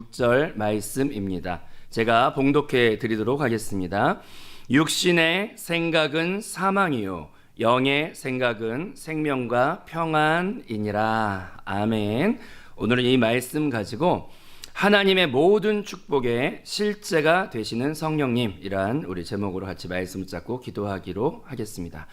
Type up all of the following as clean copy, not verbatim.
6절 말씀입니다. 제가 봉독해 드리도록 하겠습니다. 육신의 생각은 사망이요 영의 생각은 생명과 평안이니라. 아멘. 오늘은 이 말씀 가지고 하나님의 모든 축복의 실제가 되시는 성령님이란 우리 제목으로 같이 말씀 잡고 기도하기로 하겠습니다.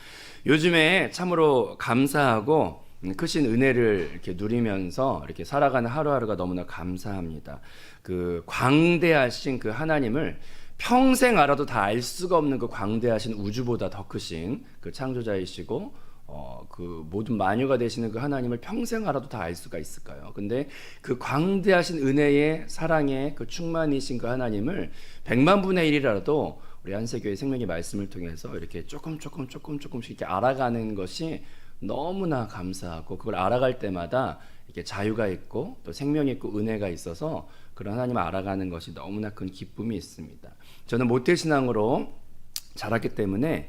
요즘에 참으로 감사하고 크신 은혜를 이렇게 누리면서 이렇게 살아가는 하루하루가 너무나 감사합니다. 그 광대하신 그 하나님을 평생 알아도 다 알 수가 없는 그 광대하신 우주보다 더 크신 그 창조자이시고 그 모든 만유가 되시는 그 하나님을 평생 알아도 다 알 수가 있을까요? 근데 그 광대하신 은혜의 사랑의 그 충만이신 그 하나님을 100만 분의 1이라도 우리 한세교회 생명의 말씀을 통해서 이렇게 조금씩 이렇게 알아가는 것이 너무나 감사하고, 그걸 알아갈 때마다 이렇게 자유가 있고 또 생명이 있고 은혜가 있어서 그런 하나님을 알아가는 것이 너무나 큰 기쁨이 있습니다. 저는 모태신앙으로 자랐기 때문에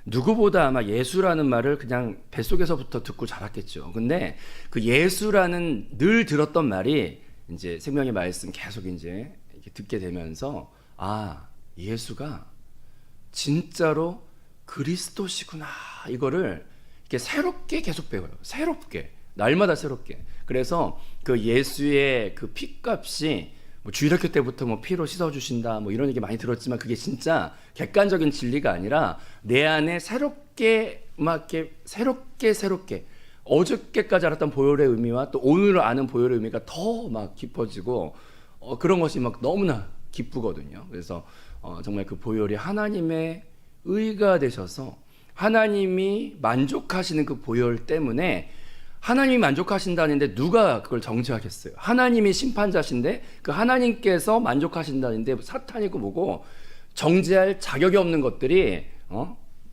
누구보다 아마 예수라는 말을 그냥 뱃속에서부터 듣고 자랐겠죠. 근데 그 예수라는 늘 들었던 말이 이제 생명의 말씀 계속 이제 이렇게 듣게 되면서 예수가 진짜로 그리스도시구나, 이거를 이렇게 새롭게 계속 배워요. 새롭게, 날마다 새롭게. 그래서 그 예수의 그 피값이 주일학교 때부터 피로 씻어주신다 이런 얘기 많이 들었지만, 그게 진짜 객관적인 진리가 아니라 내 안에 새롭게 새롭게 어저께까지 알았던 보혈의 의미와 또 오늘 아는 보혈의 의미가 더 깊어지고 그런 것이 너무나 기쁘거든요. 그래서 정말 그 보혈이 하나님의 의가 되셔서 하나님이 만족하시는 그 보혈 때문에, 하나님이 만족하신다는데 누가 그걸 정죄하겠어요? 하나님이 심판자신데 그 하나님께서 만족하신다는데 사탄이고 뭐고 정죄할 자격이 없는 것들이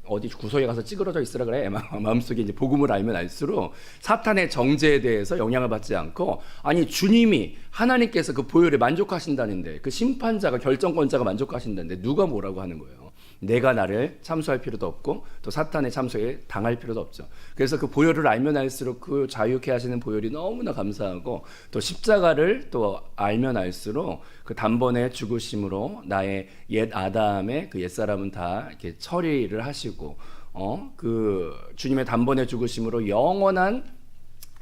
어디 구석에 가서 찌그러져 있으라 그래. 마음속에 이제 복음을 알면 알수록 사탄의 정죄에 대해서 영향을 받지 않고, 아니 주님이 하나님께서 그 보혈에 만족하신다는데, 그 심판자가 결정권자가 만족하신다는데 누가 뭐라고 하는 거예요? 내가 나를 참수할 필요도 없고 또 사탄의 참소에 당할 필요도 없죠. 그래서 그 보혈을 알면 알수록 그 자유케 하시는 보혈이 너무나 감사하고, 또 십자가를 또 알면 알수록 그 단번에 죽으심으로 나의 옛 아담의 그 옛사람은 다 이렇게 처리를 하시고 그 주님의 단번에 죽으심으로 영원한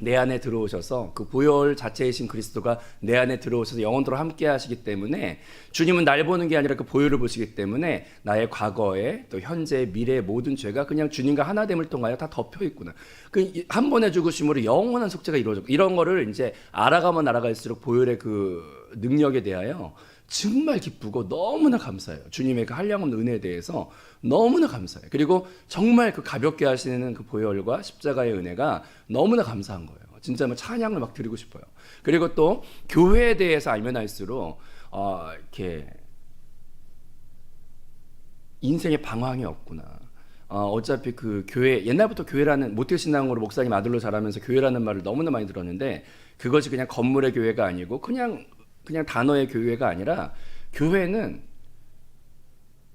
내 안에 들어오셔서 그 보혈 자체이신 그리스도가 내 안에 들어오셔서 영원토록 함께 하시기 때문에, 주님은 날 보는 게 아니라 그 보혈을 보시기 때문에 나의 과거에 또 현재 미래의 모든 죄가 그냥 주님과 하나됨을 통하여 다 덮여 있구나. 그 한 번의 죽으심으로 영원한 속죄가 이루어졌고, 이런 거를 이제 알아가면 알아갈수록 보혈의 그 능력에 대하여 정말 기쁘고 너무나 감사해요. 주님의 그 한량없는 은혜에 대해서 너무나 감사해요. 그리고 정말 그 가볍게 하시는 그 보혈과 십자가의 은혜가 너무나 감사한 거예요. 진짜 찬양을 드리고 싶어요. 그리고 또 교회에 대해서 알면 알수록 이렇게 인생에 방황이 없구나. 어차피 그 교회, 옛날부터 교회라는, 모태신앙으로 목사님 아들로 자라면서 교회라는 말을 너무나 많이 들었는데, 그것이 그냥 건물의 교회가 아니고 그냥 단어의 교회가 아니라, 교회는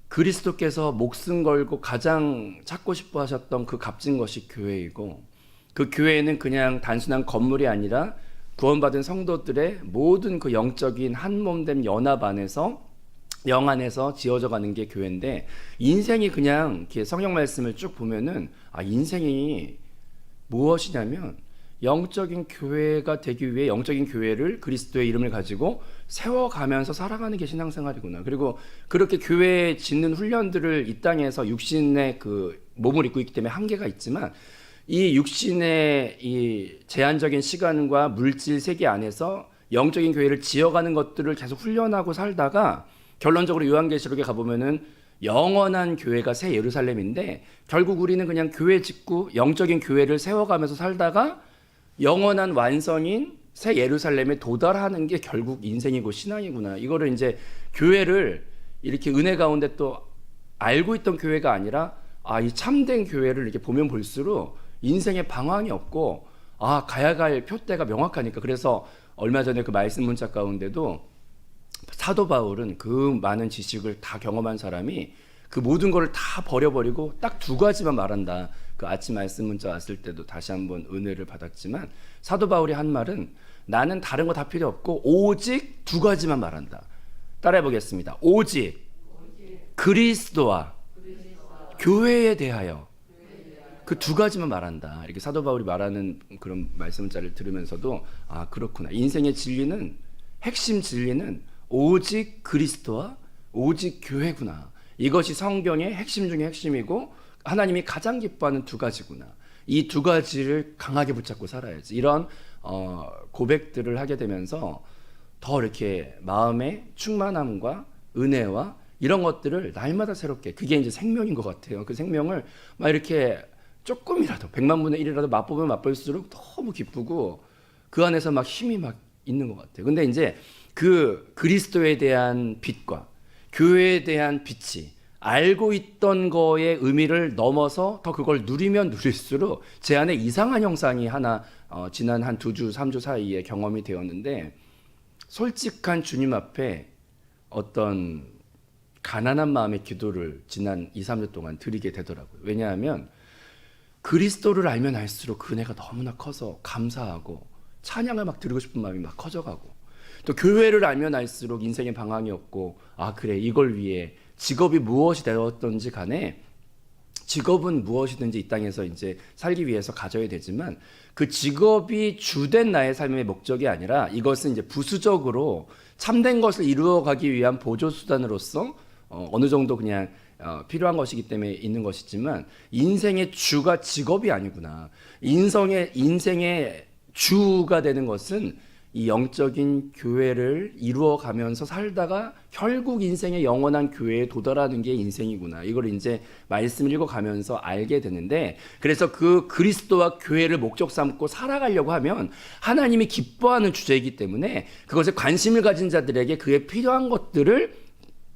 그리스도께서 목숨 걸고 가장 찾고 싶어 하셨던 그 값진 것이 교회이고, 그 교회는 그냥 단순한 건물이 아니라 구원받은 성도들의 모든 그 영적인 한 몸된 연합 안에서, 영 안에서 지어져 가는 게 교회인데, 인생이 그냥 이렇게 성경 말씀을 쭉 보면은 인생이 무엇이냐면 영적인 교회가 되기 위해 영적인 교회를 그리스도의 이름을 가지고 세워가면서 살아가는 게 신앙생활이구나. 그리고 그렇게 교회 짓는 훈련들을 이 땅에서 육신의 그 몸을 입고 있기 때문에 한계가 있지만, 이 육신의 이 제한적인 시간과 물질 세계 안에서 영적인 교회를 지어가는 것들을 계속 훈련하고 살다가 결론적으로 요한계시록에 가보면은 영원한 교회가 새 예루살렘인데, 결국 우리는 그냥 교회 짓고 영적인 교회를 세워가면서 살다가 영원한 완성인 새 예루살렘에 도달하는 게 결국 인생이고 신앙이구나. 이거를 이제 교회를 이렇게 은혜 가운데 또 알고 있던 교회가 아니라, 이 참된 교회를 이렇게 보면 볼수록 인생에 방황이 없고, 가야 갈 표대가 명확하니까. 그래서 얼마 전에 그 말씀 문자 가운데도 사도 바울은 그 많은 지식을 다 경험한 사람이 그 모든 걸 다 버려버리고 딱 두 가지만 말한다. 그 아침 말씀 문자 왔을 때도 다시 한번 은혜를 받았지만, 사도 바울이 한 말은, 나는 다른 거 다 필요 없고 오직 두 가지만 말한다. 따라해 보겠습니다. 오직 그리스도와 교회에 대하여 그 두 가지만 말한다. 이렇게 사도 바울이 말하는 그런 말씀자를 들으면서도 아, 그렇구나. 인생의 진리는, 핵심 진리는 오직 그리스도와 오직 교회구나. 이것이 성경의 핵심 중에 핵심이고 하나님이 가장 기뻐하는 두 가지구나. 이 두 가지를 강하게 붙잡고 살아야지. 이런 고백들을 하게 되면서 더 이렇게 마음의 충만함과 은혜와 이런 것들을 날마다 새롭게, 그게 이제 생명인 것 같아요. 그 생명을 막 이렇게 조금이라도 100만 분의 1이라도 맛보면 맛볼수록 너무 기쁘고 그 안에서 막 힘이 막 있는 것 같아요. 근데 이제 그 그리스도에 대한 빛과 교회에 대한 빛이 알고 있던 거의 의미를 넘어서 더 그걸 누리면 누릴수록 제 안에 이상한 형상이 하나 지난 한 2주, 3주 사이에 경험이 되었는데, 솔직한 주님 앞에 어떤 가난한 마음의 기도를 지난 2, 3주 동안 드리게 되더라고요. 왜냐하면 그리스도를 알면 알수록 그 은혜가 너무나 커서 감사하고 찬양을 막 드리고 싶은 마음이 막 커져가고, 또 교회를 알면 알수록 인생의 방향이 없고, 아 그래, 이걸 위해 직업이 무엇이 되었던지 간에 직업은 무엇이든지 이 땅에서 이제 살기 위해서 가져야 되지만 그 직업이 주된 나의 삶의 목적이 아니라 이것은 이제 부수적으로 참된 것을 이루어가기 위한 보조수단으로서 어느 정도 그냥 필요한 것이기 때문에 있는 것이지만, 인생의 주가 직업이 아니구나. 인생의 주가 되는 것은 이 영적인 교회를 이루어가면서 살다가 결국 인생의 영원한 교회에 도달하는 게 인생이구나. 이걸 이제 말씀을 읽어가면서 알게 되는데, 그래서 그 그리스도와 교회를 목적 삼고 살아가려고 하면 하나님이 기뻐하는 주제이기 때문에 그것에 관심을 가진 자들에게 그에 필요한 것들을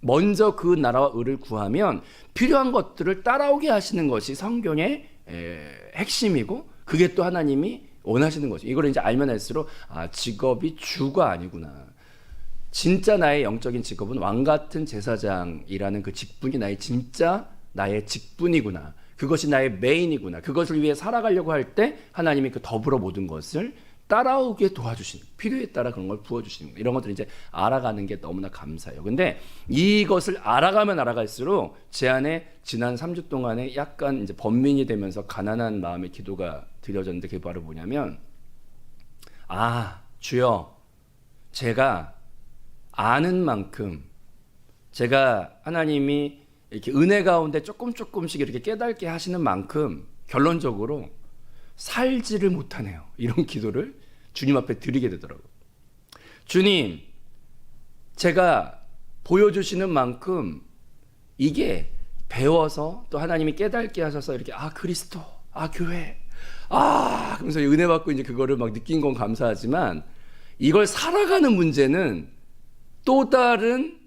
먼저 그 나라와 의를 구하면 필요한 것들을 따라오게 하시는 것이 성경의 핵심이고, 그게 또 하나님이 원하시는 거죠. 이걸 이제 알면 알수록 아, 직업이 주가 아니구나. 진짜 나의 영적인 직업은 왕 같은 제사장이라는 그 직분이 나의 직분이구나. 그것이 나의 메인이구나. 그것을 위해 살아가려고 할 때 하나님이 그 더불어 모든 것을 따라오게 도와주시는, 필요에 따라 그런 걸 부어주시는, 이런 것들을 이제 알아가는 게 너무나 감사해요. 근데 이것을 알아가면 알아갈수록 제 안에 지난 3주 동안에 약간 이제 번민이 되면서 가난한 마음의 기도가 드려졌는데, 그게 바로 뭐냐면, 아, 주여, 제가 아는 만큼, 제가 하나님이 이렇게 은혜 가운데 조금씩 이렇게 깨닫게 하시는 만큼 결론적으로 살지를 못하네요. 이런 기도를 주님 앞에 드리게 되더라고요. 주님, 제가 보여주시는 만큼 이게 배워서 또 하나님이 깨닫게 하셔서 이렇게 아, 그리스도, 아, 교회, 아, 그러면서 은혜 받고 이제 그거를 막 느낀 건 감사하지만, 이걸 살아가는 문제는 또 다른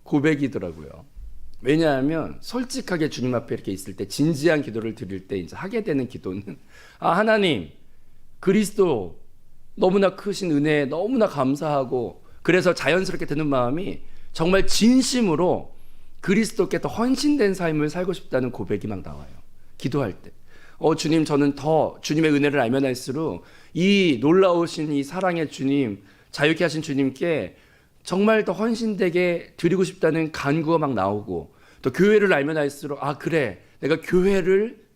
고백이더라고요. 왜냐하면 솔직하게 주님 앞에 이렇게 있을 때, 진지한 기도를 드릴 때 이제 하게 되는 기도는, 아, 하나님, 그리스도 너무나 크신 은혜에 너무나 감사하고, 그래서 자연스럽게 드는 마음이 정말 진심으로 그리스도께 더 헌신된 삶을 살고 싶다는 고백이 막 나와요. 기도할 때. 주님, 저는 더 주님의 은혜를 알면 알수록 이 놀라우신 이 사랑의 주님, 자유케 하신 주님께 정말 더 헌신되게 드리고 싶다는 간구가 막 나오고, 또 교회를 알면 알수록 아, 그래, 내가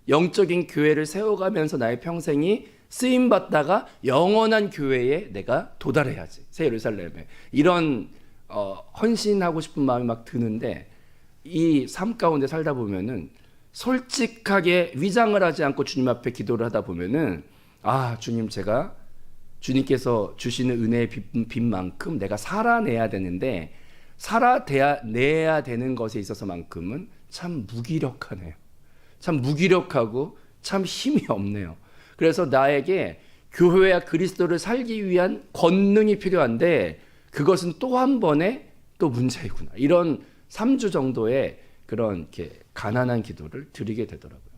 영적인 교회를 세워가면서 나의 평생이 쓰임받다가 영원한 교회에 내가 도달해야지, 새 예루살렘에. 이런 헌신하고 싶은 마음이 막 드는데, 이 삶 가운데 살다 보면은 솔직하게 위장을 하지 않고 주님 앞에 기도를 하다 보면은, 아, 주님, 제가 주님께서 주시는 은혜의 빛만큼 내가 살아내야 되는데, 살아내야 되는 것에 있어서만큼은 참 무기력하네요. 참 무기력하고 참 힘이 없네요. 그래서 나에게 교회와 그리스도를 살기 위한 권능이 필요한데, 그것은 또 한 번의 또 문제이구나. 이런 3주 정도의 그런 이렇게 가난한 기도를 드리게 되더라고요.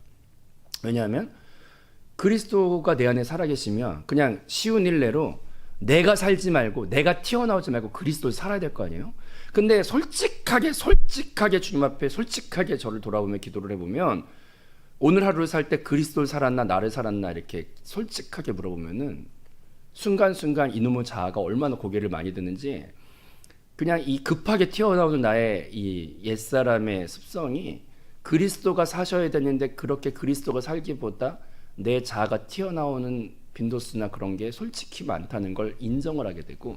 왜냐하면 그리스도가 내 안에 살아계시면 그냥 쉬운 일례로 내가 살지 말고, 내가 튀어나오지 말고 그리스도를 살아야 될 거 아니에요. 근데 솔직하게 주님 앞에 솔직하게 저를 돌아보며 기도를 해보면, 오늘 하루를 살 때 그리스도를 살았나 나를 살았나 이렇게 솔직하게 물어보면은 순간순간 이놈의 자아가 얼마나 고개를 많이 드는지, 그냥 이 급하게 튀어나오는 나의 이 옛사람의 습성이 그리스도가 사셔야 되는데 그렇게 그리스도가 살기보다 내 자아가 튀어나오는 빈도수나 그런 게 솔직히 많다는 걸 인정을 하게 되고,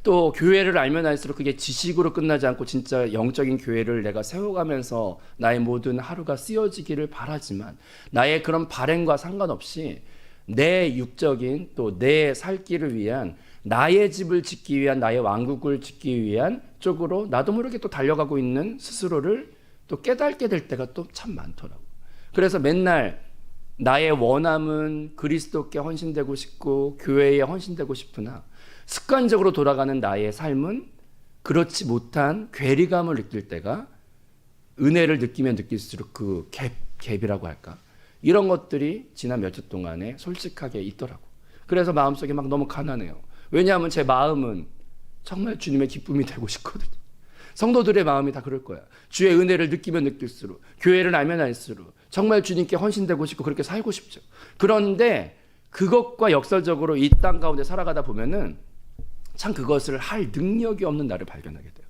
또 교회를 알면 알수록 그게 지식으로 끝나지 않고 진짜 영적인 교회를 내가 세워가면서 나의 모든 하루가 쓰여지기를 바라지만, 나의 그런 발행과 상관없이 내 육적인 또 내 살 길을 위한, 나의 집을 짓기 위한, 나의 왕국을 짓기 위한 쪽으로 나도 모르게 또 달려가고 있는 스스로를 또 깨닫게 될 때가 또 참 많더라고. 그래서 맨날 나의 원함은 그리스도께 헌신되고 싶고 교회에 헌신되고 싶으나 습관적으로 돌아가는 나의 삶은 그렇지 못한 괴리감을 느낄 때가, 은혜를 느끼면 느낄수록 그 갭이라고 할까, 이런 것들이 지난 몇 주 동안에 솔직하게 있더라고. 그래서 마음속에 막 너무 가난해요. 왜냐하면 제 마음은 정말 주님의 기쁨이 되고 싶거든요. 성도들의 마음이 다 그럴 거야. 주의 은혜를 느끼면 느낄수록, 교회를 알면 알수록 정말 주님께 헌신되고 싶고 그렇게 살고 싶죠. 그런데 그것과 역설적으로 이 땅 가운데 살아가다 보면은 참 그것을 할 능력이 없는 나를 발견하게 돼요.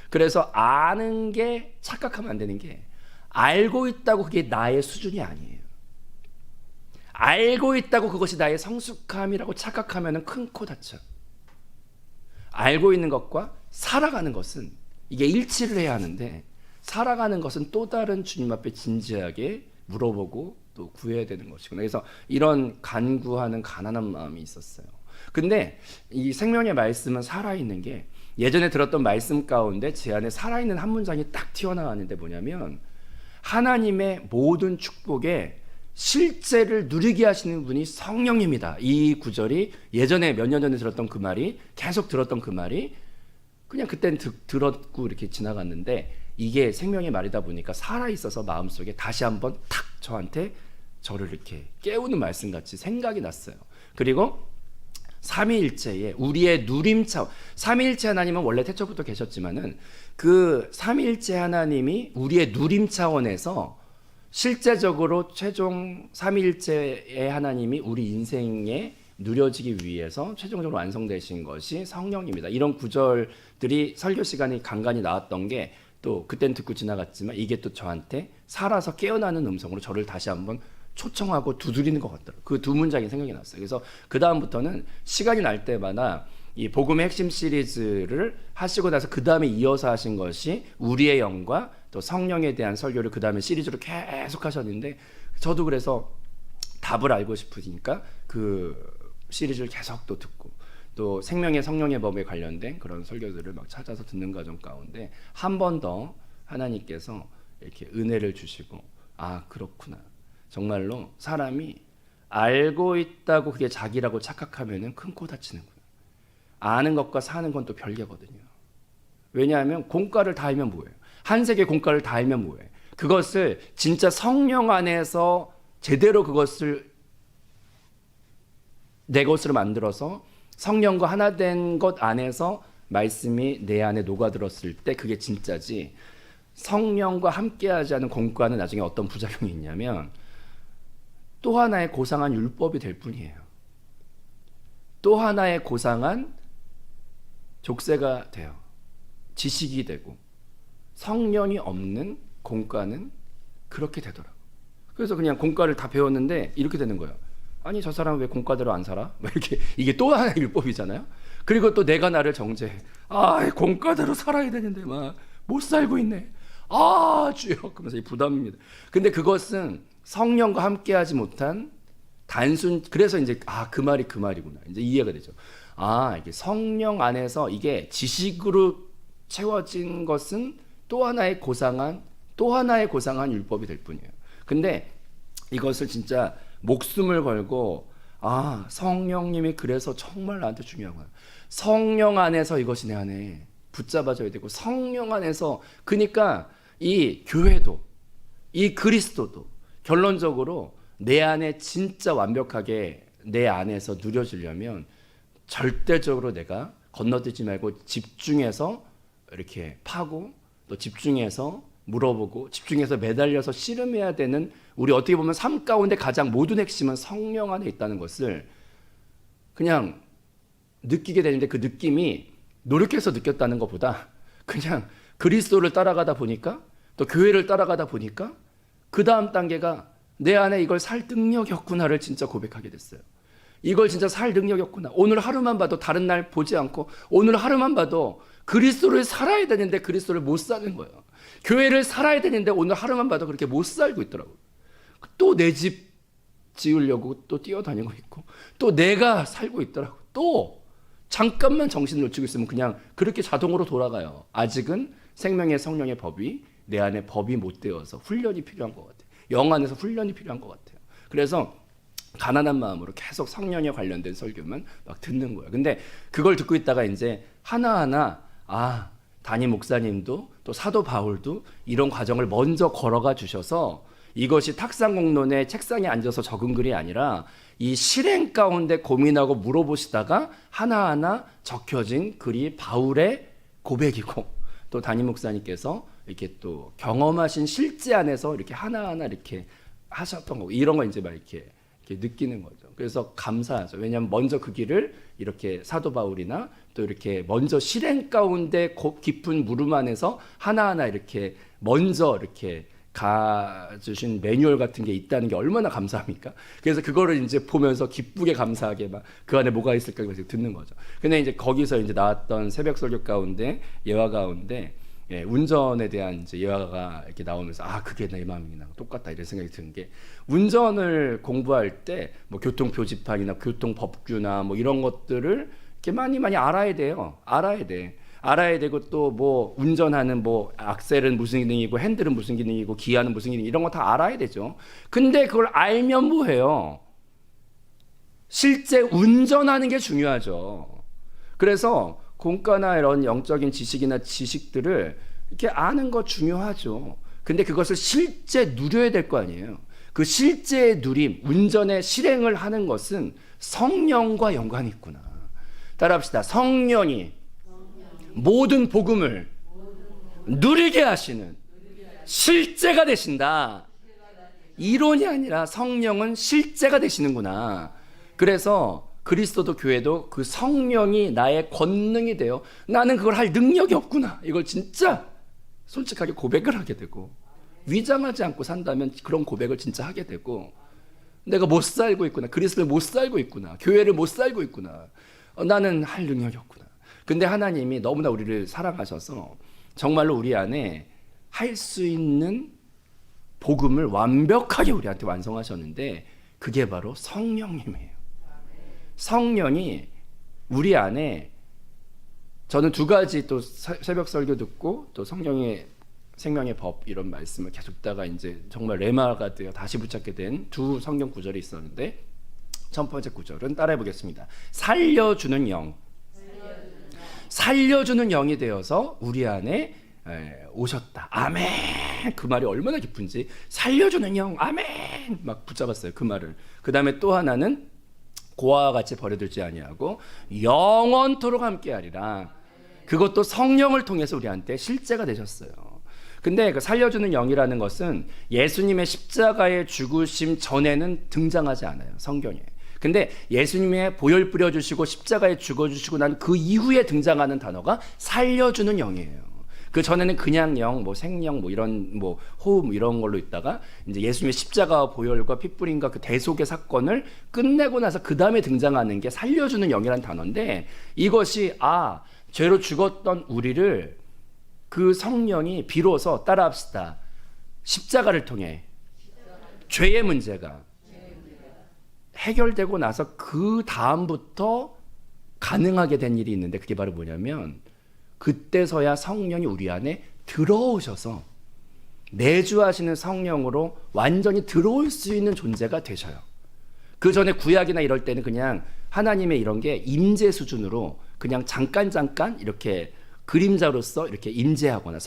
그래서 아는 게, 착각하면 안 되는 게, 알고 있다고 그게 나의 수준이 아니에요. 알고 있다고 그것이 나의 성숙함이라고 착각하면 큰 코 다쳐. 알고 있는 것과 살아가는 것은 이게 일치를 해야 하는데, 살아가는 것은 또 다른 주님 앞에 진지하게 물어보고 또 구해야 되는 것이구나. 그래서 이런 간구하는 가난한 마음이 있었어요. 근데 이 생명의 말씀은 살아있는 게, 예전에 들었던 말씀 가운데 제 안에 살아있는 한 문장이 딱 튀어나왔는데 뭐냐면, 하나님의 모든 축복에 실제를 누리게 하시는 분이 성령님이다. 이 구절이 예전에 몇 년 전에 들었던 그 말이, 계속 들었던 그 말이 그냥 그땐 들었고 이렇게 지나갔는데, 이게 생명의 말이다 보니까 살아있어서 마음속에 다시 한번 탁 저를 이렇게 깨우는 말씀같이 생각이 났어요. 그리고 삼위일체에 우리의 누림차, 삼위일체 하나님은 원래 태초부터 계셨지만은 그 삼위일체 하나님이 우리의 누림 차원에서 실제적으로 최종 삼위일체의 하나님이 우리 인생에 누려지기 위해서 최종적으로 완성되신 것이 성령입니다. 이런 구절들이 설교 시간에 간간히 나왔던 게 또 그땐 듣고 지나갔지만, 이게 또 저한테 살아서 깨어나는 음성으로 저를 다시 한번 초청하고 두드리는 것 같더라고요. 그 두 문장이 생각이 났어요. 그래서 그 다음부터는 시간이 날 때마다 이 복음의 핵심 시리즈를 하시고 나서 그 다음에 이어서 하신 것이 우리의 영과 또 성령에 대한 설교를 그 다음에 시리즈로 계속 하셨는데, 저도 그래서 답을 알고 싶으니까 그 시리즈를 계속 또 듣고, 또 생명의 성령의 법에 관련된 그런 설교들을 막 찾아서 듣는 과정 가운데 한 번 더 하나님께서 이렇게 은혜를 주시고, 아 그렇구나, 정말로 사람이 알고 있다고 그게 자기라고 착각하면은 큰 코 다치는구나. 아는 것과 사는 건 또 별개거든요. 왜냐하면 공과를 다 알면 뭐예요? 한세계 공과를 다 알면 뭐예요? 그것을 진짜 성령 안에서 제대로 그것을 내 것으로 만들어서 성령과 하나 된 것 안에서 말씀이 내 안에 녹아들었을 때 그게 진짜지, 성령과 함께하지 않은 공과는 나중에 어떤 부작용이 있냐면 또 하나의 고상한 율법이 될 뿐이에요. 또 하나의 고상한 족쇄가 돼요. 지식이 되고, 성령이 없는 공과는 그렇게 되더라고요. 그래서 그냥 공과를 다 배웠는데 이렇게 되는 거예요. 아니 저 사람은 왜 공과대로 안 살아? 이렇게, 이게 또 하나의 율법이잖아요. 그리고 또 내가 나를 정죄해. 아 공과대로 살아야 되는데 막 못 살고 있네. 아 주여, 그러면서 이 부담입니다. 근데 그것은 성령과 함께하지 못한 단순, 그래서 이제 그 말이 그 말이구나, 이제 이해가 되죠. 이게 성령 안에서 이게 지식으로 채워진 것은 또 하나의 고상한 율법이 될 뿐이에요. 근데 이것을 진짜 목숨을 걸고, 성령님이 그래서 정말 나한테 중요하구나. 성령 안에서 이것이 내 안에 붙잡아져야 되고, 성령 안에서, 그러니까 이 교회도 이 그리스도도 결론적으로 내 안에 진짜 완벽하게 내 안에서 누려지려면 절대적으로 내가 건너뛰지 말고 집중해서 이렇게 파고, 또 집중해서 물어보고, 집중해서 매달려서 씨름해야 되는, 우리 어떻게 보면 삶 가운데 가장 모든 핵심은 성령 안에 있다는 것을 그냥 느끼게 되는데 그 느낌이 노력해서 느꼈다는 것보다 그냥 그리스도를 따라가다 보니까 또 교회를 따라가다 보니까 그 다음 단계가 내 안에 이걸 살 능력이 없구나를 진짜 고백하게 됐어요. 이걸 진짜 살 능력이 없구나. 오늘 하루만 봐도 다른 날 보지 않고 오늘 하루만 봐도 그리스도를 살아야 되는데 그리스도를 못 사는 거예요. 교회를 살아야 되는데 오늘 하루만 봐도 그렇게 못 살고 있더라고요. 또 내 집 지으려고 또 뛰어다니고 있고 또 내가 살고 있더라고요. 또 잠깐만 정신을 놓치고 있으면 그냥 그렇게 자동으로 돌아가요. 아직은 생명의 성령의 법이 내 안에 법이 못 되어서 훈련이 필요한 것 같아요. 영 안에서 훈련이 필요한 것 같아요. 그래서 가난한 마음으로 계속 성령에 관련된 설교만 막 듣는 거예요. 근데 그걸 듣고 있다가 이제 하나하나 담임 목사님도 또 사도 바울도 이런 과정을 먼저 걸어가 주셔서 이것이 탁상공론의 책상에 앉아서 적은 글이 아니라 이 실행 가운데 고민하고 물어보시다가 하나하나 적혀진 글이 바울의 고백이고 또 담임 목사님께서 이렇게 또 경험하신 실제 안에서 이렇게 하나하나 이렇게 하셨던 거고 이런 거 이제 막 이렇게 느끼는 거죠. 그래서 감사하죠. 왜냐하면 먼저 그 길을 이렇게 사도 바울이나 또 이렇게 먼저 실행 가운데 깊은 물음 안에서 하나하나 이렇게 먼저 이렇게 가주신 매뉴얼 같은 게 있다는 게 얼마나 감사합니까? 그래서 그거를 이제 보면서 기쁘게 감사하게 막 그 안에 뭐가 있을까 듣는 거죠. 근데 이제 거기서 이제 나왔던 새벽 설교 가운데 예화 가운데 운전에 대한 이제 예화가 이렇게 나오면서 그게 내 마음이나 똑같다 이런 생각이 드는 게 운전을 공부할 때 뭐 교통 표지판이나 교통 법규나 뭐 이런 것들을 이렇게 많이 알아야 돼요. 알아야 되고 또 뭐 운전하는 뭐 악셀은 무슨 기능이고 핸들은 무슨 기능이고 기아는 무슨 기능 이런 거 다 알아야 되죠. 근데 그걸 알면 뭐해요? 실제 운전하는 게 중요하죠. 그래서 공과나 이런 영적인 지식이나 지식들을 이렇게 아는 거 중요하죠. 근데 그것을 실제 누려야 될 거 아니에요. 그 실제의 누림, 운전의 실행을 하는 것은 성령과 연관이 있구나. 따라합시다. 성령이 모든 복음을 누리게 하시는 실제가 되신다. 이론이 아니라 성령은 실제가 되시는구나. 그래서 그리스도도 교회도 그 성령이 나의 권능이 되어 나는 그걸 할 능력이 없구나. 이걸 진짜 솔직하게 고백을 하게 되고 위장하지 않고 산다면 그런 고백을 진짜 하게 되고 내가 못 살고 있구나. 그리스도를 못 살고 있구나. 교회를 못 살고 있구나. 나는 할 능력이 없구나. 근데 하나님이 너무나 우리를 사랑하셔서 정말로 우리 안에 할 수 있는 복음을 완벽하게 우리한테 완성하셨는데 그게 바로 성령님이에요. 성령이 우리 안에 저는 두 가지 또 새벽 설교 듣고 또 성령의 생명의 법 이런 말씀을 계속 듣다가 이제 정말 레마가 되어 다시 붙잡게 된 두 성경 구절이 있었는데 첫 번째 구절은 따라해 보겠습니다. 살려주는 영. 살려주는 영이 되어서 우리 안에 오셨다. 아멘. 그 말이 얼마나 기쁜지. 살려주는 영. 아멘. 막 붙잡았어요. 그 말을. 그 다음에 또 하나는 고아와 같이 버려들지 아니하고 영원토록 함께하리라. 그것도 성령을 통해서 우리한테 실제가 되셨어요. 근데 그 살려주는 영이라는 것은 예수님의 십자가의 죽으심 전에는 등장하지 않아요. 성경에. 근데 예수님의 보혈 뿌려주시고 십자가에 죽어주시고 난 그 이후에 등장하는 단어가 살려주는 영이에요. 그 전에는 그냥 영, 뭐 생명, 뭐 이런 뭐 호흡 이런 걸로 있다가 이제 예수님의 십자가와 보혈과 핏불임과 그 대속의 사건을 끝내고 나서 그 다음에 등장하는 게 살려주는 영이라는 단어인데 이것이 죄로 죽었던 우리를 그 성령이 비로소 따라합시다. 십자가를 통해 죄의 문제가 해결되고 나서 그 다음부터 가능하게 된 일이 있는데 그게 바로 뭐냐면 그때서야 성령이 우리 안에 들어오셔서 내주하시는 성령으로 완전히 들어올 수 있는 존재가 되셔요. 그 전에 구약이나 이럴 때는 그냥 하나님의 이런 게 임재 수준으로 그냥 잠깐 이렇게 그림자로서 이렇게 임재하거나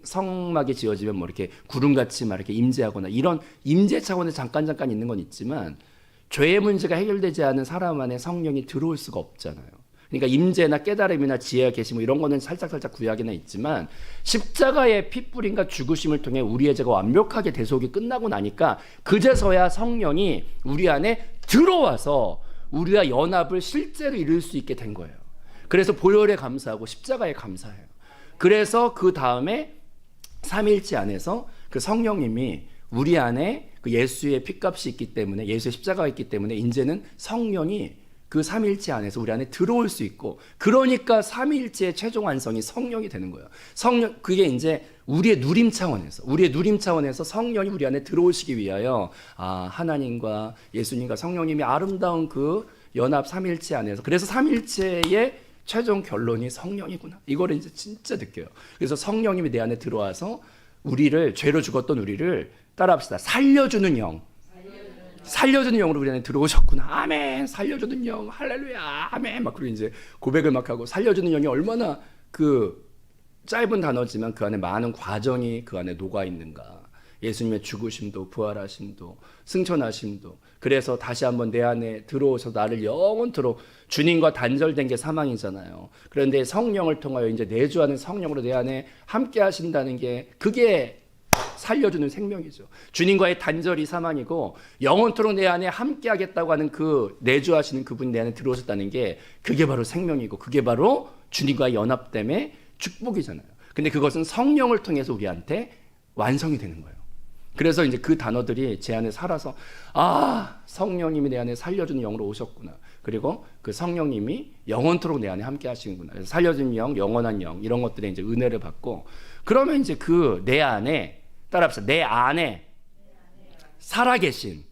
성막이 지어지면 뭐 이렇게 구름같이 막 이렇게 임재하거나 이런 임재 차원에 잠깐 있는 건 있지만 죄의 문제가 해결되지 않은 사람 안에 성령이 들어올 수가 없잖아요. 그러니까 임재나 깨달음이나 지혜가 계시고 이런 거는 살짝 구약에나 있지만 십자가의 핏불임과 죽으심을 통해 우리의 죄가 완벽하게 대속이 끝나고 나니까 그제서야 성령이 우리 안에 들어와서 우리와 연합을 실제로 이룰 수 있게 된 거예요. 그래서 보혈에 감사하고 십자가에 감사해요. 그래서 그 다음에 삼위일체 안에서 그 성령님이 우리 안에 그 예수의 피값이 있기 때문에, 예수의 십자가가 있기 때문에 이제는 성령이 그 삼위일체 안에서 우리 안에 들어올 수 있고, 그러니까 삼위일체의 최종 완성이 성령이 되는 거예요. 성령, 그게 이제 우리의 누림 차원에서 성령이 우리 안에 들어오시기 위하여 하나님과 예수님과 성령님이 아름다운 그 연합 삼위일체 안에서, 그래서 삼위일체의 최종 결론이 성령이구나, 이거를 이제 진짜 느껴요. 그래서 성령님이 내 안에 들어와서 우리를, 죄로 죽었던 우리를 따라합시다, 살려주는 영, 살려주는 영으로 우리 안에 들어오셨구나. 아멘. 살려주는 영. 할렐루야. 아멘. 막 그리고 이제 고백을 막 하고, 살려주는 영이 얼마나 그 짧은 단어지만 그 안에 많은 과정이 그 안에 녹아 있는가. 예수님의 죽으심도 부활하심도 승천하심도, 그래서 다시 한번 내 안에 들어오셔서 나를 영원토록, 주님과 단절된 게 사망이잖아요. 그런데 성령을 통하여 이제 내주하는 성령으로 내 안에 함께 하신다는 게, 그게 살려주는 생명이죠. 주님과의 단절이 사망이고 영원토록 내 안에 함께 하겠다고 하는 그 내주하시는 그분이 내 안에 들어오셨다는 게, 그게 바로 생명이고, 그게 바로 주님과의 연합됨의 축복이잖아요. 근데 그것은 성령을 통해서 우리한테 완성이 되는 거예요. 그래서 이제 그 단어들이 제 안에 살아서, 성령님이 내 안에 살려주는 영으로 오셨구나. 그리고 그 성령님이 영원토록 내 안에 함께 하시는구나. 그래서 살려주는 영, 영원한 영, 이런 것들에 이제 은혜를 받고, 그러면 이제 그 내 안에, 따라합시다, 내 안에 살아계신,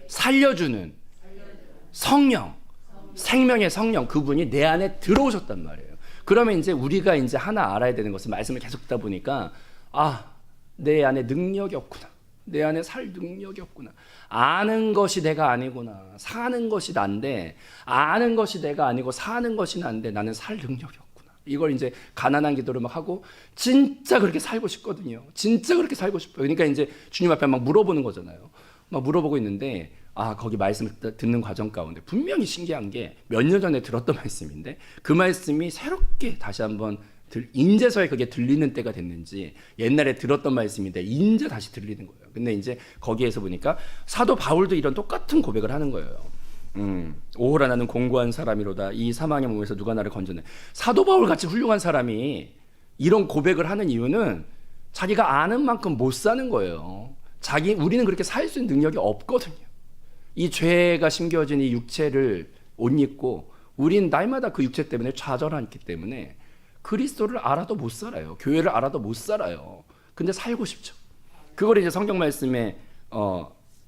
살려주는 성령, 생명의 성령, 그분이 내 안에 들어오셨단 말이에요. 그러면 이제 우리가 이제 하나 알아야 되는 것은, 말씀을 계속 듣다 보니까, 내 안에 능력이 없구나, 내 안에 살 능력이 없구나, 아는 것이 내가 아니구나, 사는 것이 난데, 아는 것이 내가 아니고 사는 것이 난데 나는 살 능력이 없구나. 이걸 이제 가난한 기도를 막 하고, 진짜 그렇게 살고 싶거든요. 진짜 그렇게 살고 싶어요. 그러니까 이제 주님 앞에 막 물어보는 거잖아요. 막 물어보고 있는데, 거기 말씀을 듣는 과정 가운데 분명히 신기한 게, 몇 년 전에 들었던 말씀인데, 그 말씀이 새롭게 다시 한번 인제서야 그게 들리는 때가 됐는지, 옛날에 들었던 말씀인데 인제 다시 들리는 거예요. 근데 이제 거기에서 보니까 사도 바울도 이런 똑같은 고백을 하는 거예요. 오호라 나는 공고한 사람이로다, 이 사망의 몸에서 누가 나를 건져내. 사도 바울 같이 훌륭한 사람이 이런 고백을 하는 이유는, 자기가 아는 만큼 못 사는 거예요. 우리는 그렇게 살 수 있는 능력이 없거든요. 이 죄가 심겨진 이 육체를 옷 입고, 우린 날마다 그 육체 때문에 좌절하기 때문에 그리스도를 알아도 못 살아요. 교회를 알아도 못 살아요. 근데 살고 싶죠. 그걸 이제 성경 말씀에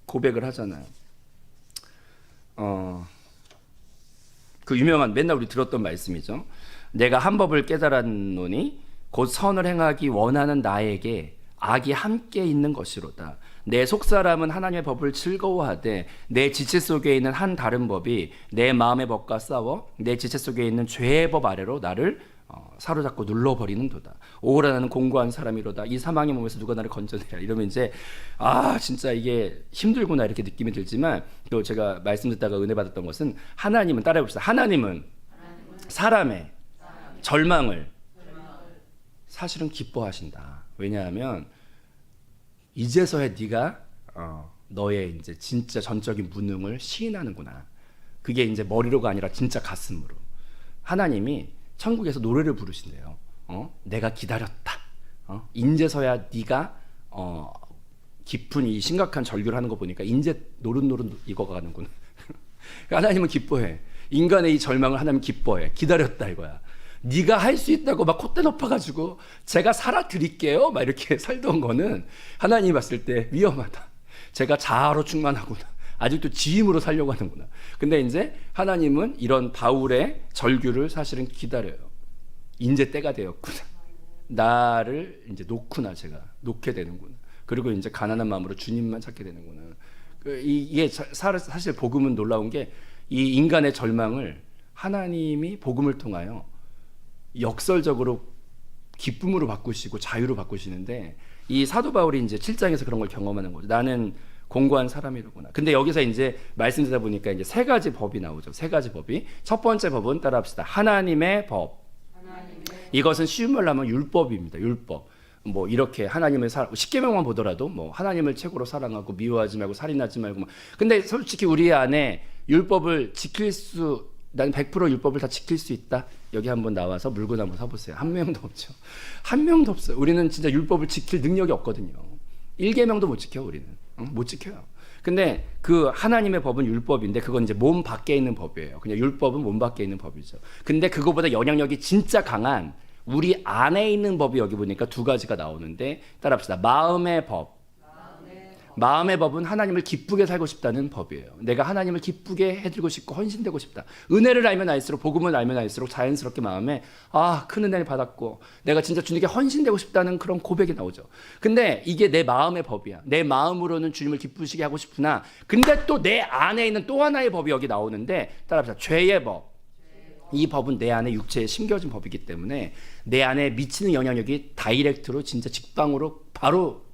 고백을 하잖아요. 그 유명한, 맨날 우리 들었던 말씀이죠. 내가 한 법을 깨달았노니 곧 선을 행하기 원하는 나에게 악이 함께 있는 것이로다. 내 속사람은 하나님의 법을 즐거워하되 내 지체 속에 있는 한 다른 법이 내 마음의 법과 싸워 내 지체 속에 있는 죄의 법 아래로 나를 사로잡고 눌러버리는도다. 오호라 나는 공고한 사람이로다. 이 사망의 몸에서 누가 나를 건져내랴. 이러면 이제 진짜 이게 힘들구나, 이렇게 느낌이 들지만, 또 제가 말씀 듣다가 은혜 받았던 것은, 하나님은, 따라해봅시다, 하나님은 사람의 절망을 사실은 기뻐하신다. 왜냐하면 이제서야 네가 너의 이제 진짜 전적인 무능을 시인하는구나. 그게 이제 머리로가 아니라 진짜 가슴으로. 하나님이 천국에서 노래를 부르신대요. 내가 기다렸다. 인제서야 네가 깊은 이 심각한 절규를 하는 거 보니까 인제 노릇노릇 익어가는구나. 하나님은 기뻐해. 인간의 이 절망을 하나님 기뻐해. 기다렸다 이거야. 네가 할 수 있다고 막 콧대 높아가지고 제가 살아드릴게요 막 이렇게 살던 거는, 하나님이 봤을 때 위험하다. 제가 자아로 충만하구나. 아직도 지임으로 살려고 하는구나. 근데 이제 하나님은 이런 바울의 절규를 사실은 기다려요. 이제 때가 되었구나. 나를 이제 놓구나, 제가 놓게 되는구나. 그리고 이제 가난한 마음으로 주님만 찾게 되는구나. 이게 사실 복음은 놀라운 게, 이 인간의 절망을 하나님이 복음을 통하여 역설적으로 기쁨으로 바꾸시고 자유로 바꾸시는데, 이 사도 바울이 이제 7장에서 그런 걸 경험하는 거죠. 나는 공고한 사람이로구나. 근데 여기서 이제 말씀 듣다 보니까 이제 세 가지 법이 나오죠. 세 가지 법이. 첫 번째 법은 따라합시다. 하나님의 법. 이것은 쉬운 말로 하면 율법입니다. 율법. 뭐 이렇게 하나님을 십계명만 보더라도 뭐 하나님을 최고로 사랑하고 미워하지 말고 살인하지 말고. 근데 솔직히 우리 안에 율법을 지킬 수, 난 100% 율법을 다 지킬 수 있다. 여기 한번 나와서 물건 한번 서보세요. 한 명도 없죠. 한 명도 없어요. 우리는 진짜 율법을 지킬 능력이 없거든요. 1계명도 못 지켜 우리는. 못 지켜요. 근데 그 하나님의 법은 율법인데 그건 이제 몸 밖에 있는 법이에요. 그냥 율법은 몸 밖에 있는 법이죠. 근데 그거보다 영향력이 진짜 강한 우리 안에 있는 법이 여기 보니까 두 가지가 나오는데 따라합시다. 마음의 법. 마음의 법은 하나님을 기쁘게 살고 싶다는 법이에요. 내가 하나님을 기쁘게 해드리고 싶고 헌신되고 싶다. 은혜를 알면 알수록, 복음을 알면 알수록 자연스럽게 마음에 큰 은혜를 받았고 내가 진짜 주님께 헌신되고 싶다는 그런 고백이 나오죠. 근데 이게 내 마음의 법이야. 내 마음으로는 주님을 기쁘시게 하고 싶으나 근데 또 내 안에 있는 또 하나의 법이 여기 나오는데 따라합시다. 죄의 법. 이 법은 내 안에 육체에 심겨진 법이기 때문에 내 안에 미치는 영향력이 다이렉트로 진짜 직방으로 바로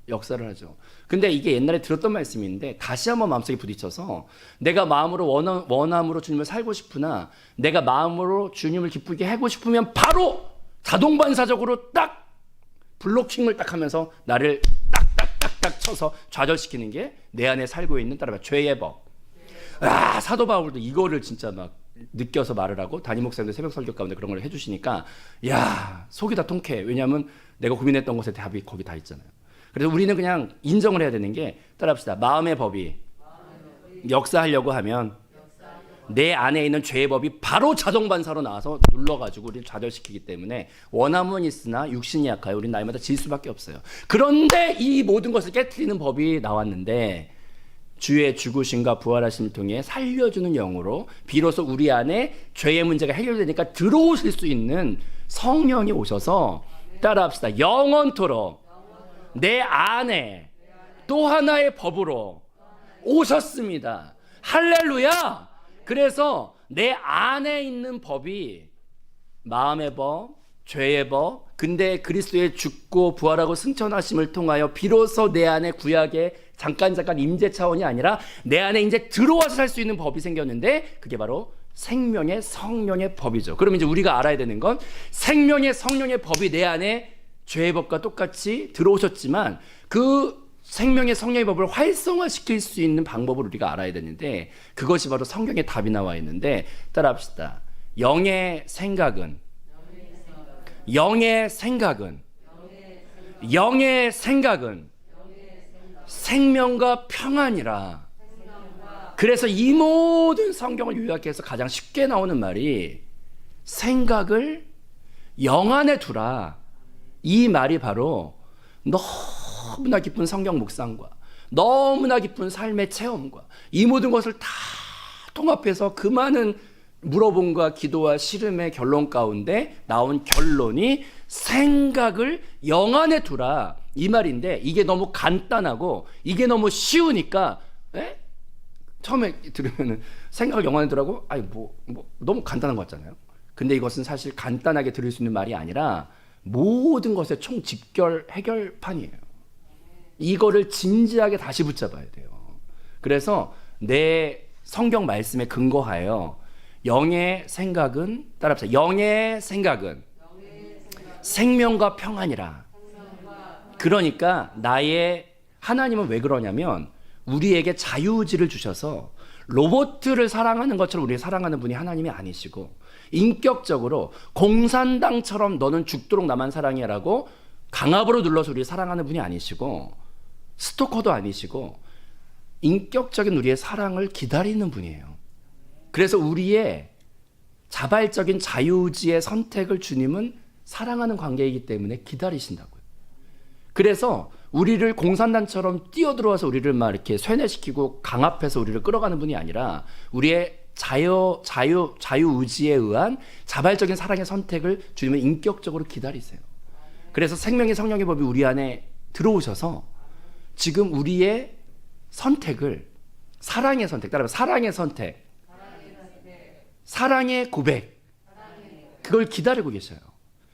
역사를 하죠. 근데 이게 옛날에 들었던 말씀인데 다시 한번 마음속에 부딪혀서 내가 마음으로 원함으로 주님을 살고 싶으나 내가 마음으로 주님을 기쁘게 하고 싶으면 바로 자동반사적으로 딱 블로킹을 딱 하면서 나를 딱딱딱딱 쳐서 좌절시키는 게 내 안에 살고 있는 따라봐 죄의 법. 사도 바울도 이거를 진짜 막 느껴서 말을 하고 담임 목사님들 새벽 설교 가운데 그런 걸 해주시니까 속이 다 통쾌해. 왜냐하면 내가 고민했던 것에 답이 거기 다 있잖아요. 그래서 우리는 그냥 인정을 해야 되는 게 따라합시다. 마음의 법이 역사하려고 하면 내 안에 있는 죄의 법이 바로 자동반사로 나와서 눌러가지고 우리를 좌절시키기 때문에 원함은 있으나 육신이 약하여 우리는 날마다 질 수밖에 없어요. 그런데 이 모든 것을 깨트리는 법이 나왔는데 주의 죽으심과 부활하심을 통해 살려주는 영으로 비로소 우리 안에 죄의 문제가 해결되니까 들어오실 수 있는 성령이 오셔서 따라합시다. 영원토록 내 안에 또 하나의 법으로 오셨습니다. 할렐루야. 그래서 내 안에 있는 법이 마음의 법, 죄의 법, 근데 그리스도의 죽고 부활하고 승천하심을 통하여 비로소 내 안에 구약의 잠깐 임재 차원이 아니라 내 안에 이제 들어와서 살 수 있는 법이 생겼는데 그게 바로 생명의 성령의 법이죠. 그럼 이제 우리가 알아야 되는 건 생명의 성령의 법이 내 안에 죄의 법과 똑같이 들어오셨지만 그 생명의 성령의 법을 활성화시킬 수 있는 방법을 우리가 알아야 되는데 그것이 바로 성경에 답이 나와 있는데 따라합시다. 영의 생각은 생명과 평안이라. 그래서 이 모든 성경을 요약해서 가장 쉽게 나오는 말이 생각을 영 안에 두라. 이 말이 바로 너무나 깊은 성경 묵상과 너무나 깊은 삶의 체험과 이 모든 것을 다 통합해서 그 많은 물어봄과 기도와 씨름의 결론 가운데 나온 결론이 생각을 영 안에 두라 이 말인데 이게 너무 간단하고 이게 너무 쉬우니까 처음에 들으면은 생각을 영 안에 두라고 너무 간단한 것 같잖아요. 근데 이것은 사실 간단하게 들을 수 있는 말이 아니라 모든 것의 총 직결 해결판이에요. 이거를 진지하게 다시 붙잡아야 돼요. 그래서 내 성경 말씀에 근거하여 영의 생각은 따라합시다. 영의 생각은 생명과 평안이라. 그러니까 하나님은 왜 그러냐면 우리에게 자유의지를 주셔서 로봇을 사랑하는 것처럼 우리를 사랑하는 분이 하나님이 아니시고 인격적으로 공산당처럼 너는 죽도록 나만 사랑해라고 강압으로 눌러서 우리를 사랑하는 분이 아니시고 스토커도 아니시고 인격적인 우리의 사랑을 기다리는 분이에요. 그래서 우리의 자발적인 자유의지의 선택을 주님은 사랑하는 관계이기 때문에 기다리신다고요. 그래서 우리를 공산당처럼 뛰어들어와서 우리를 막 이렇게 쇠뇌시키고 강압해서 우리를 끌어가는 분이 아니라 우리의 자유의지에 의한 자발적인 사랑의 선택을 주님은 인격적으로 기다리세요. 그래서 생명의 성령의 법이 우리 안에 들어오셔서 지금 우리의 선택을 사랑의 선택, 따라서 사랑의 선택, 사랑의 고백, 그걸 기다리고 계셔요.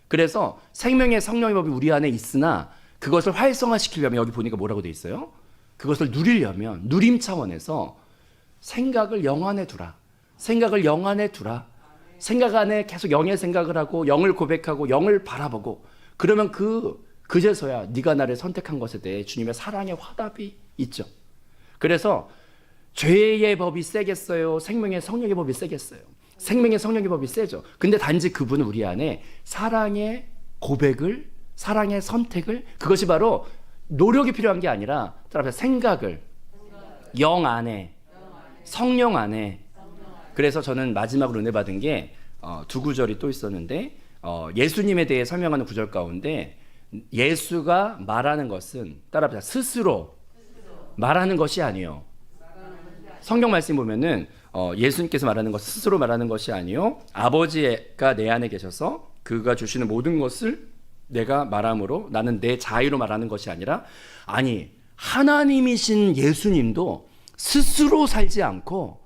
그래서 생명의 성령의 법이 우리 안에 있으나 그것을 활성화시키려면 여기 보니까 뭐라고 돼 있어요? 그것을 누리려면 누림 차원에서 생각을 영 안에 두라. 생각을 영 안에 두라. 생각 안에 계속 영의 생각을 하고 영을 고백하고 영을 바라보고 그러면 그제서야 네가 나를 선택한 것에 대해 주님의 사랑의 화답이 있죠. 그래서 죄의 법이 세겠어요? 생명의 성령의 법이 세겠어요? 생명의 성령의 법이 세죠. 근데 단지 그분은 우리 안에 사랑의 고백을, 사랑의 선택을, 그것이 바로 노력이 필요한 게 아니라 따라서 생각을 영 안에, 성령 안에. 그래서 저는 마지막으로 은혜 받은 게 두 구절이 또 있었는데 예수님에 대해 설명하는 구절 가운데 예수가 말하는 것은 따라합시다. 스스로 말하는 것이 아니요. 성경 말씀 보면은 예수님께서 말하는 것 스스로 말하는 것이 아니요. 아버지가 내 안에 계셔서 그가 주시는 모든 것을 내가 말함으로 나는 내 자유로 말하는 것이 아니라 아니 하나님이신 예수님도 스스로 살지 않고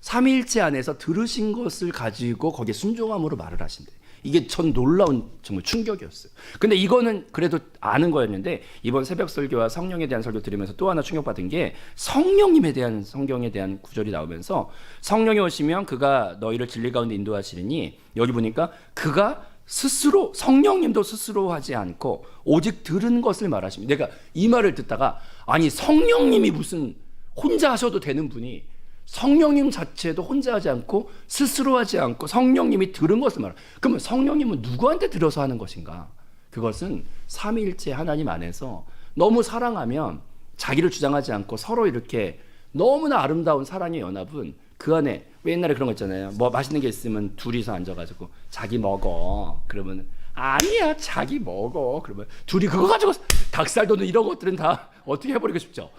삼위일체 안에서 들으신 것을 가지고 거기에 순종함으로 말을 하신대. 이게 전 놀라운 정말 충격이었어요. 근데 이거는 그래도 아는 거였는데 이번 새벽 설교와 성령에 대한 설교 들으면서 또 하나 충격받은 게 성령님에 대한 성경에 대한 구절이 나오면서 성령이 오시면 그가 너희를 진리 가운데 인도하시리니 여기 보니까 그가 스스로 성령님도 스스로 하지 않고 오직 들은 것을 말하십니다. 내가 이 말을 듣다가 아니 성령님이 무슨 혼자 하셔도 되는 분이 성령님 자체도 혼자 하지 않고 스스로 하지 않고 성령님이 들은 것을 말하. 그러면 성령님은 누구한테 들어서 하는 것인가? 그것은 삼위일체 하나님 안에서 너무 사랑하면 자기를 주장하지 않고 서로 이렇게 너무나 아름다운 사랑의 연합은 그 안에 왜 옛날에 그런 거 있잖아요. 뭐 맛있는 게 있으면 둘이서 앉아가지고 자기 먹어. 그러면 아니야 자기 먹어. 그러면 둘이 그거 가지고 닭살도는 이런 것들은 다 어떻게 해버리고 싶죠.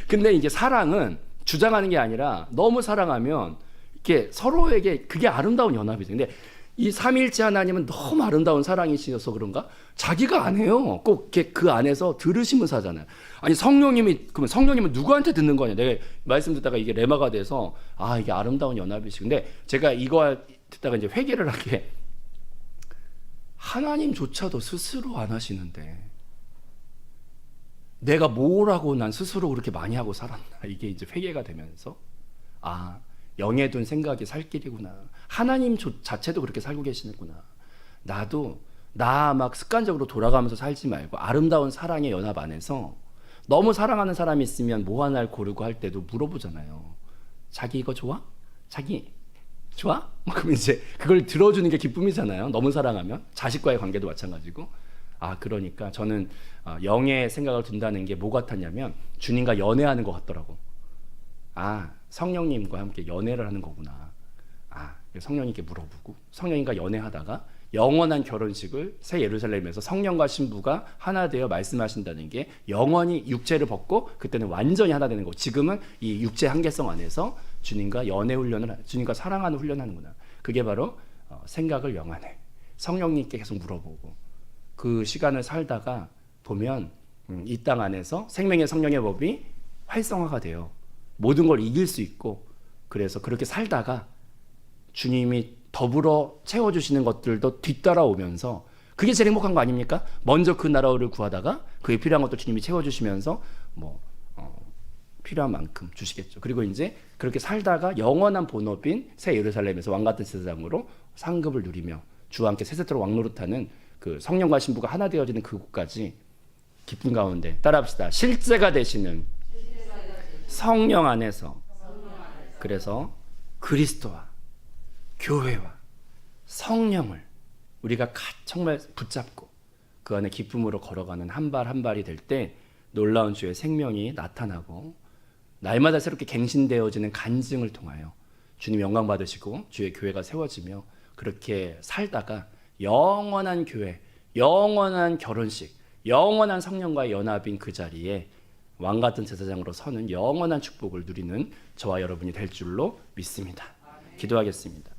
근데 이제 사랑은 주장하는 게 아니라 너무 사랑하면 이렇게 서로에게 그게 아름다운 연합이죠. 근데 이 삼위일체 하나님은 너무 아름다운 사랑이시셔서 그런가? 자기가 안 해요. 꼭 이렇게 그 안에서 들으시면서 하잖아요. 아니 그러면 성령님은 누구한테 듣는 거냐? 내가 말씀 듣다가 이게 레마가 돼서 이게 아름다운 연합이시. 근데 제가 이거 듣다가 이제 회개를 하게 하나님조차도 스스로 안 하시는데 내가 뭐라고 난 스스로 그렇게 많이 하고 살았나. 이게 이제 회개가 되면서 영에 둔 생각이 살 길이구나. 하나님 자체도 그렇게 살고 계시는구나. 나도 나 막 습관적으로 돌아가면서 살지 말고 아름다운 사랑의 연합 안에서 너무 사랑하는 사람이 있으면 뭐 하나를 고르고 할 때도 물어보잖아요. 자기 이거 좋아? 자기 좋아? 그럼 이제 그걸 들어주는 게 기쁨이잖아요. 너무 사랑하면 자식과의 관계도 마찬가지고. 그러니까 저는 영의 생각을 둔다는 게 뭐 같았냐면 주님과 연애하는 것 같더라고. 성령님과 함께 연애를 하는 거구나. 성령님께 물어보고 성령님과 연애하다가 영원한 결혼식을 새 예루살렘에서 성령과 신부가 하나 되어 말씀하신다는 게 영원히 육체를 벗고 그때는 완전히 하나 되는 거고 지금은 이 육체 한계성 안에서 주님과 연애 훈련을 주님과 사랑하는 훈련하는구나. 그게 바로 생각을 영 안에 성령님께 계속 물어보고 그 시간을 살다가 보면 이 땅 안에서 생명의 성령의 법이 활성화가 돼요. 모든 걸 이길 수 있고 그래서 그렇게 살다가 주님이 더불어 채워주시는 것들도 뒤따라오면서 그게 제일 행복한 거 아닙니까? 먼저 그 나라를 구하다가 그에 필요한 것도 주님이 채워주시면서 필요한 만큼 주시겠죠. 그리고 이제 그렇게 살다가 영원한 본업인 새 예루살렘에서 왕같은 제사장으로 상급을 누리며 주와 함께 세세토록 왕노릇하는 그 성령과 신부가 하나 되어지는 그곳까지 기쁨 가운데 따라합시다. 실제가 되시는 성령 안에서 그래서 그리스도와 교회와 성령을 우리가 정말 붙잡고 그 안에 기쁨으로 걸어가는 한 발 한 발이 될 때 놀라운 주의 생명이 나타나고 날마다 새롭게 갱신되어지는 간증을 통하여 주님 영광 받으시고 주의 교회가 세워지며 그렇게 살다가 영원한 교회, 영원한 결혼식, 영원한 성령과의 연합인 그 자리에 왕같은 제사장으로 서는 영원한 축복을 누리는 저와 여러분이 될 줄로 믿습니다. 기도하겠습니다.